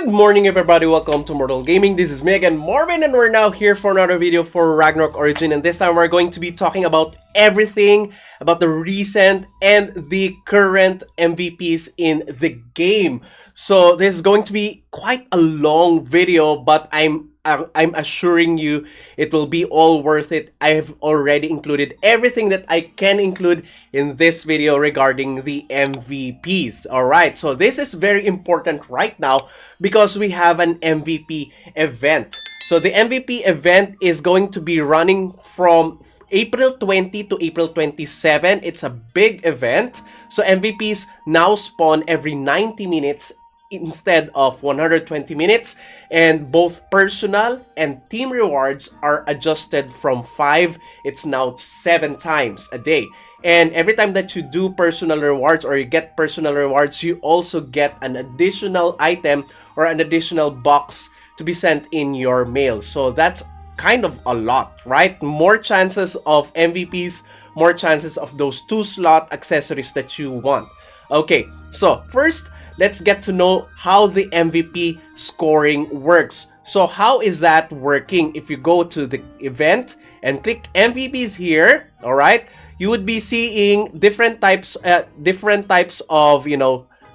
Good morning everybody, welcome to Immortal Gaming. This is me again, Marvin, and we're now here for another video for Ragnarok Origin, and this time we're going to be talking about everything about the recent and the current MVPs in the game. So this is going to be quite a long video, but I'm assuring you it will be all worth it. I have already included everything that I can include in this video regarding the MVPs. Alright, so this is very important right now because we have an MVP event. So the MVP event is going to be running from April 20 to April 27. It's a big event. So MVPs now spawn every 90 minutes instead of 120 minutes, and both personal and team rewards are adjusted from 5, it's now 7 times a day. And every time that you do personal rewards or you get personal rewards, you also get an additional item or an additional box to be sent in your mail. So that's kind of a lot, right? More chances of MVPs, more chances of those 2-slot accessories that you want. Okay, so first, let's get to know how the MVP scoring works. So how is that working? If you go to the event and click MVPs here, all right, you would be seeing different types of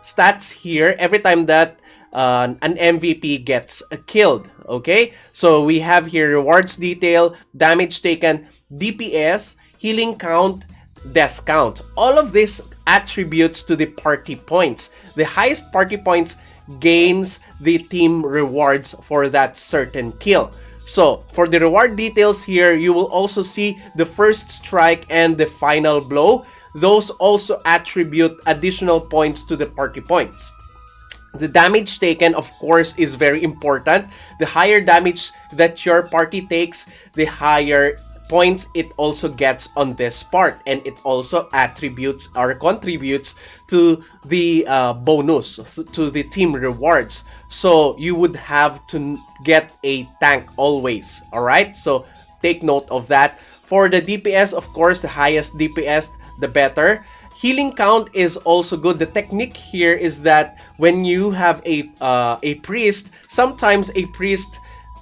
stats here every time that an MVP gets killed. Okay, so we have here rewards detail, damage taken, DPS, healing count, death count. All of this attributes to the party points. The highest party points gains the team rewards for that certain kill. So for the reward details here, you will also see the first strike and the final blow. Those also attribute additional points to the party points. The damage taken, of course, is very important. The higher damage that your party takes, the higher points it also gets on this part, and it also attributes or contributes to the bonus, to the team rewards. So you would have to get a tank always. All right, so take note of that. For the DPS, of course, the highest DPS the better. Healing count is also good. The technique here is that when you have a priest, sometimes a priest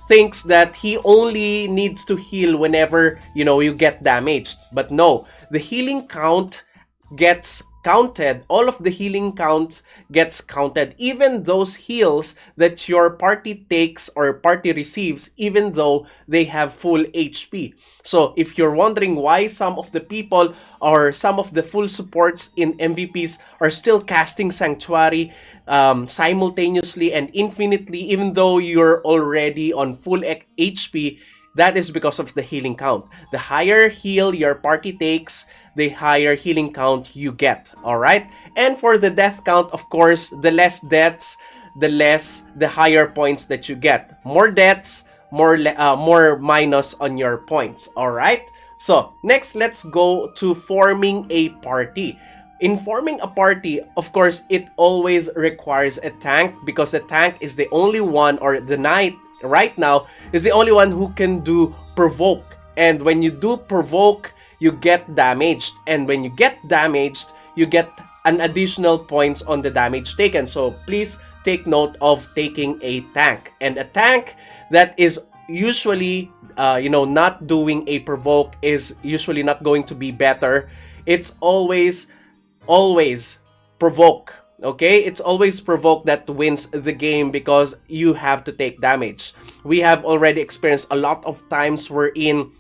thinks that he only needs to heal whenever you get damaged, but no, the healing count gets counted. All of the healing counts gets counted, even those heals that your party takes or party receives, even though they have full HP. So if you're wondering why some of the people or some of the full supports in MVPs are still casting Sanctuary simultaneously and infinitely, even though you're already on full HP, that is because of the healing count. The higher heal your party takes, the higher healing count you get. All right, and for the death count, of course, the less deaths, the higher points that you get. More deaths, more minus on your points. All right, so next, let's go to forming a party. In forming a party, of course, it always requires a tank, because the tank is the only one, or the knight right now is the only one who can do provoke. And when you do provoke, you get damaged, and when you get damaged, you get an additional points on the damage taken. So please take note of taking a tank, and a tank that is usually not doing a provoke is usually not going to be better. It's always provoke. Okay, it's always provoke that wins the game, because you have to take damage. We have already experienced a lot of times wherein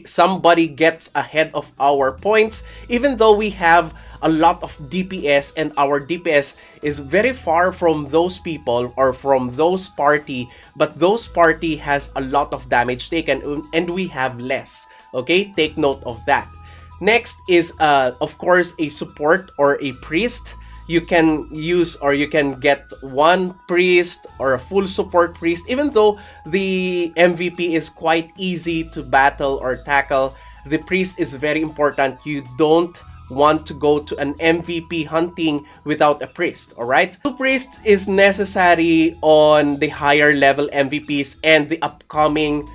somebody gets ahead of our points, even though we have a lot of DPS, and our DPS is very far from those people or from those party, but those party has a lot of damage taken and we have less. Okay, take note of that. Next is of course a support or a priest. You can use, or you can get one priest or a full support priest. Even though the MVP is quite easy to battle or tackle, the priest is very important. You don't want to go to an MVP hunting without a priest. All right, 2 priests is necessary on the higher level MVPs and the upcoming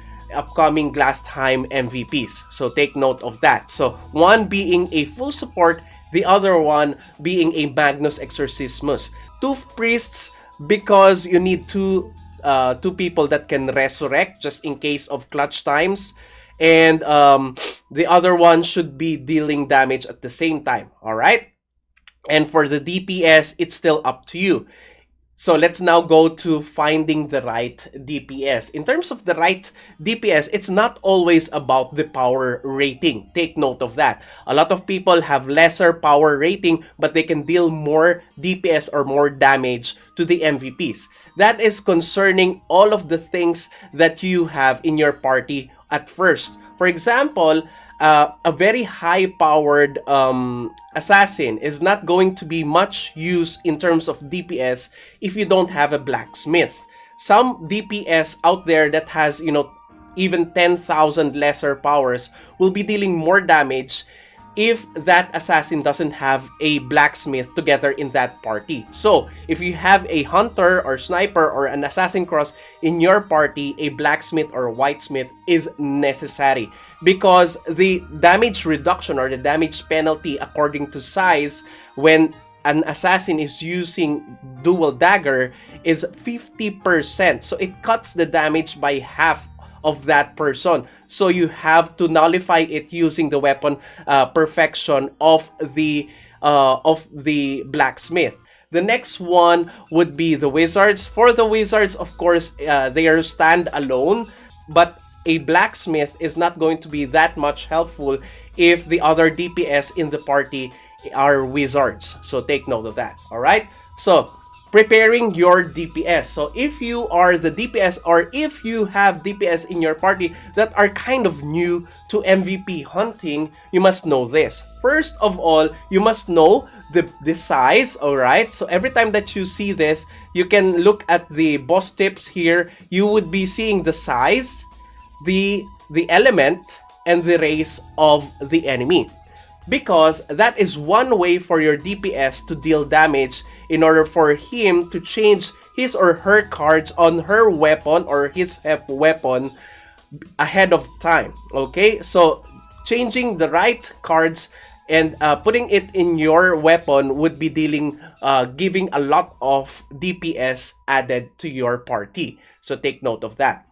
glass time MVPs. So take note of that. So one being a full support, the other one being a Magnus Exorcismus. 2 priests because you need two people that can resurrect just in case of clutch times, and the other one should be dealing damage at the same time. All right. And for the DPS, it's still up to you. So let's now go to finding the right DPS. In terms of the right DPS, it's not always about the power rating. Take note of that. A lot of people have lesser power rating, but they can deal more DPS or more damage to the MVPs. That is concerning all of the things that you have in your party at first. For example, a very high-powered assassin is not going to be much use in terms of DPS if you don't have a blacksmith. Some DPS out there that has, even 10,000 lesser powers will be dealing more damage if that assassin doesn't have a blacksmith together in that party. So, if you have a hunter or sniper or an assassin cross in your party, a blacksmith or whitesmith is necessary, because the damage reduction or the damage penalty according to size when an assassin is using dual dagger is 50%. So it cuts the damage by half of that person. So you have to nullify it using the weapon perfection of the blacksmith. The next one would be the wizards. For the wizards, of course, they are stand-alone, but a blacksmith is not going to be that much helpful if the other DPS in the party are wizards. So take note of that. All right. So preparing your DPS. So if you are the DPS or if you have DPS in your party that are kind of new to MVP hunting, you must know this. First of all, you must know the size. All right. So every time that you see this, you can look at the boss tips here. You would be seeing the size, the element, and the race of the enemy, because that is one way for your DPS to deal damage in order for him to change his or her cards on her weapon or his weapon ahead of time. Okay, so changing the right cards and putting it in your weapon would be giving a lot of DPS added to your party. So take note of that.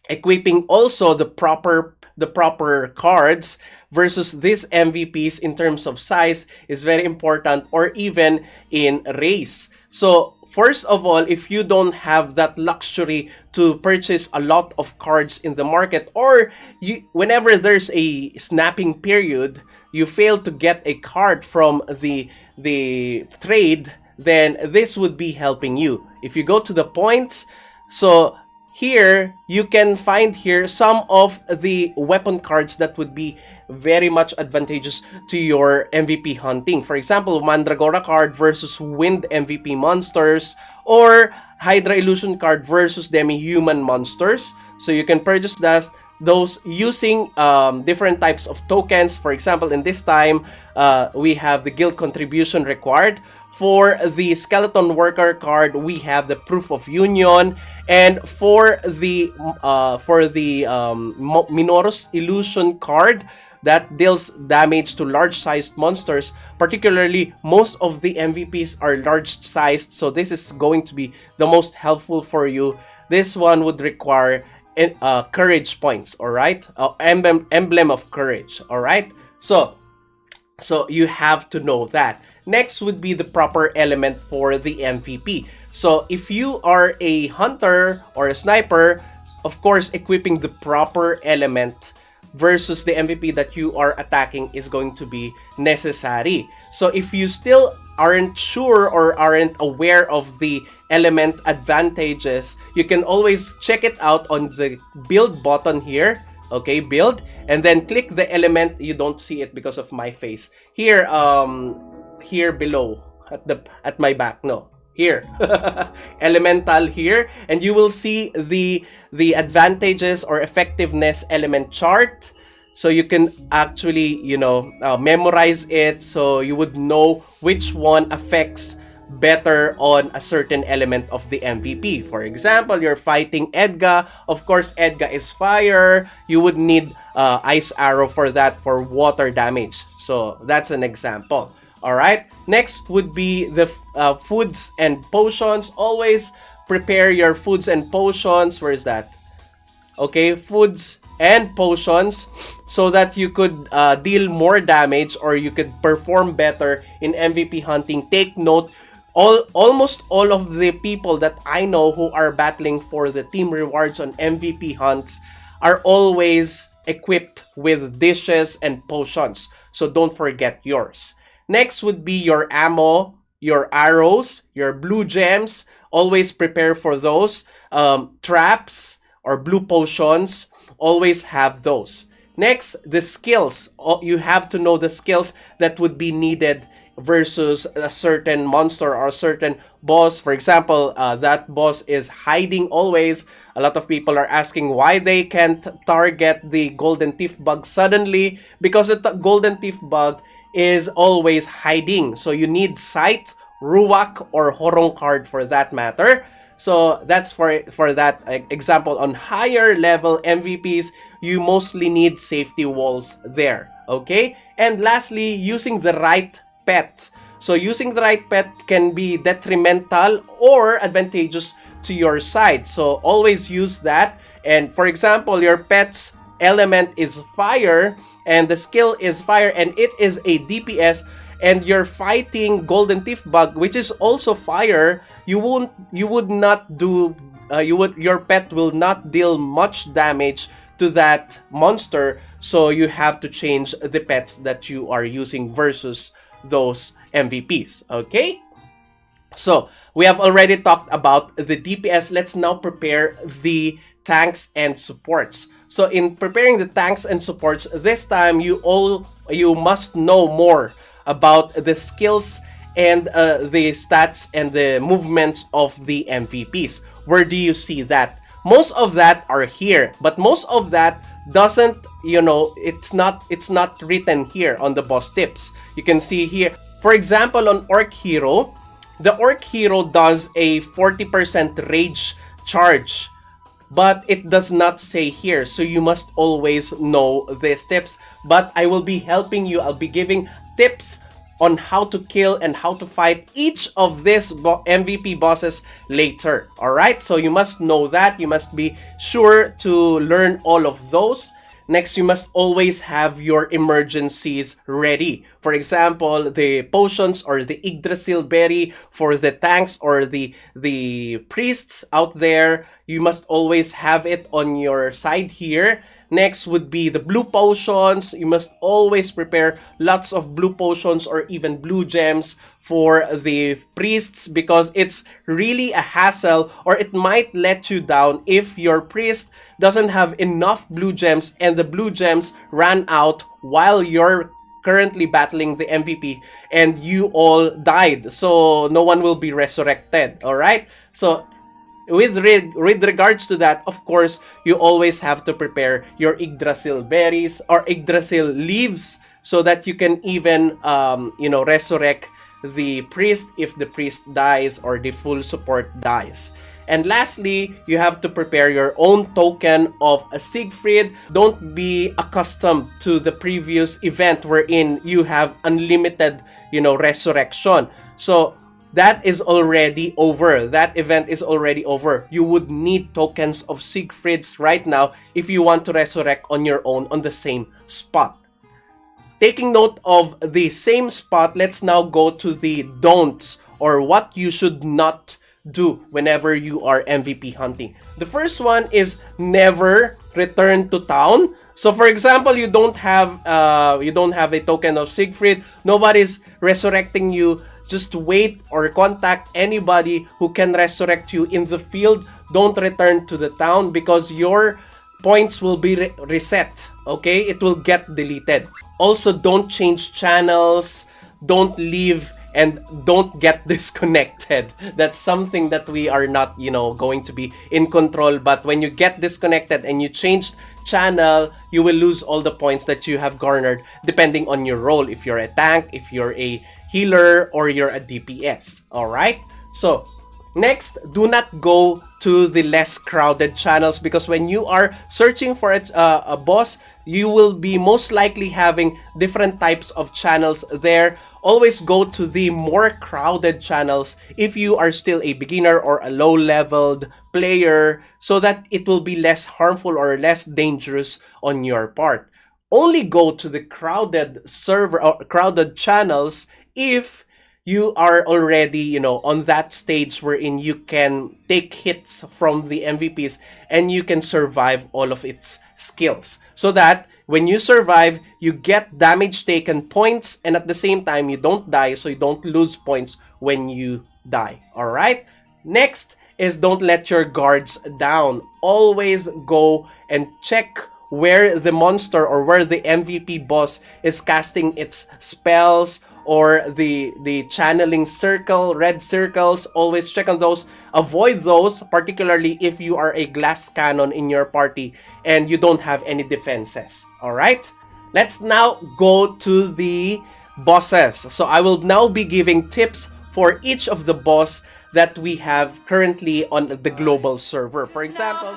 Equipping also the proper cards versus these MVPs in terms of size is very important, or even in race. So first of all, if you don't have that luxury to purchase a lot of cards in the market, or whenever there's a snapping period, you fail to get a card from the trade, then this would be helping you. If you go to the points, so here, you can find here some of the weapon cards that would be very much advantageous to your MVP hunting. For example, Mandragora card versus Wind MVP monsters, or Hydra Illusion card versus Demi-Human monsters. So you can purchase those using different types of tokens. For example, in this time, we have the guild contribution required. For the Skeleton Worker card, we have the Proof of Union, and for the Minorous Illusion card, that deals damage to large-sized monsters. Particularly, most of the MVPs are large-sized, so this is going to be the most helpful for you. This one would require courage points, all right? Emblem of courage, all right? So you have to know that. Next would be the proper element for the MVP. So if you are a hunter or a sniper, of course, equipping the proper element versus the MVP that you are attacking is going to be necessary. So if you still aren't sure or aren't aware of the element advantages, you can always check it out on the build button here. Okay, build, and then click the element. You don't see it because of my face here. Here below at my back, no, here elemental here, and you will see the advantages or effectiveness element chart, so you can actually memorize it, so you would know which one affects better on a certain element of the MVP. For example, you're fighting Edga. Of course, Edga is fire. You would need Ice Arrow for that, for water damage. So that's an example. All right. Next would be the foods and potions. Always prepare your foods and potions. Where is that? Okay, foods and potions, so that you could deal more damage or you could perform better in MVP hunting. Take note, almost all of the people that I know who are battling for the team rewards on MVP hunts are always equipped with dishes and potions. So don't forget yours. Next would be your ammo, your arrows, your blue gems. Always prepare for those. Traps or blue potions. Always have those. Next, the skills. You have to know the skills that would be needed versus a certain monster or a certain boss. For example, that boss is hiding always. A lot of people are asking why they can't target the golden thief bug suddenly, because the golden thief bug is always hiding. So you need sight, ruak, or horong card for that matter. So that's for that example. On higher level MVPs, you mostly need safety walls there. Okay? And lastly, using the right pet. So using the right pet can be detrimental or advantageous to your side. So always use that. And for example, your pet's element is fire and the skill is fire and it is a DPS, and you're fighting golden thief bug, which is also fire, your pet will not deal much damage to that monster. So you have to change the pets that you are using versus those MVPs. Okay, so we have already talked about the DPS. Let's now prepare the tanks and supports. So in preparing the tanks and supports, this time you must know more about the skills and the stats and the movements of the MVPs. Where do you see that? Most of that are here, but most of that doesn't, it's not written here on the boss tips. You can see here, for example, on Orc Hero, the Orc Hero does a 40% rage charge, but it does not say here. So you must always know these tips. But I will be helping you. I'll be giving tips on how to kill and how to fight each of these MVP bosses later. Alright, so you must know that. You must be sure to learn all of those. Next, you must always have your emergencies ready. For example, the potions or the Yggdrasil berry for the tanks or the priests out there. You must always have it on your side here. Next would be the blue potions. You must always prepare lots of blue potions or even blue gems for the priests, because it's really a hassle, or it might let you down if your priest doesn't have enough blue gems and the blue gems ran out while you're currently battling the MVP and you all died. So no one will be resurrected. All right? So with regards to that, of course, you always have to prepare your Yggdrasil berries or Yggdrasil leaves so that you can even, resurrect the priest if the priest dies or the full support dies. And lastly, you have to prepare your own token of a Siegfried. Don't be accustomed to the previous event wherein you have unlimited, resurrection. So that is already over. That event is already over. You would need tokens of Siegfrieds right now if you want to resurrect on your own on the same spot. Taking note of the same spot, let's now go to the don'ts, or what you should not do whenever you are MVP hunting. The first one is never return to town. So for example, you don't have a token of Siegfried, nobody's resurrecting you. Just wait or contact anybody who can resurrect you in the field. Don't return to the town because your points will be reset. Okay, it will get deleted. Also, don't change channels, don't leave, and don't get disconnected. That's something that we are not, going to be in control. But when you get disconnected and you changed channel, you will lose all the points that you have garnered depending on your role. If you're a tank, if you're a healer, or you're a DPS. Alright? So, next, do not go to the less crowded channels, because when you are searching for a boss, you will be most likely having different types of channels there. always go to the more crowded channels if you are still a beginner or a low-leveled player, so that it will be less harmful or less dangerous on your part. Only go to the crowded server or crowded channels if you are already, on that stage wherein you can take hits from the MVPs and you can survive all of its skills. So that when you survive, you get damage taken points, and at the same time, you don't die, so you don't lose points when you die. Alright? Next is don't let your guards down. Always go and check where the monster or where the MVP boss is casting its spells, or the channeling circle, red circles. Always check on those. Avoid those, particularly if you are a glass cannon in your party and you don't have any defenses. Alright? Let's now go to the bosses. So I will now be giving tips for each of the boss that we have currently on the global server. For example,